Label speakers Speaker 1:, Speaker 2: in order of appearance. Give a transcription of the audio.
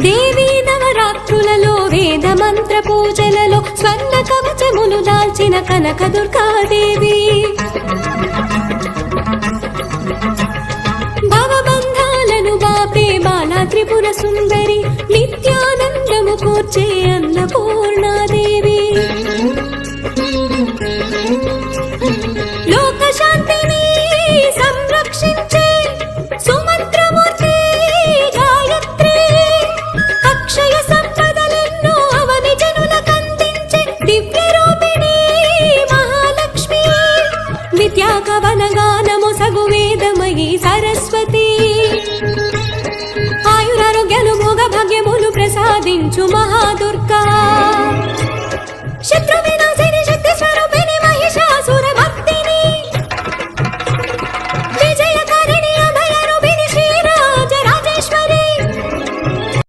Speaker 1: దేవీ నవరాత్రులలో వేద మంత్ర పూజలలో స్వర్ణ కవచములు దాల్చిన కనక దుర్గాదేవి భవబంధాలను బాపే బాలా త్రిపుర సుందరి నిత్యానందము కూర్చే అన్నపూర్ణ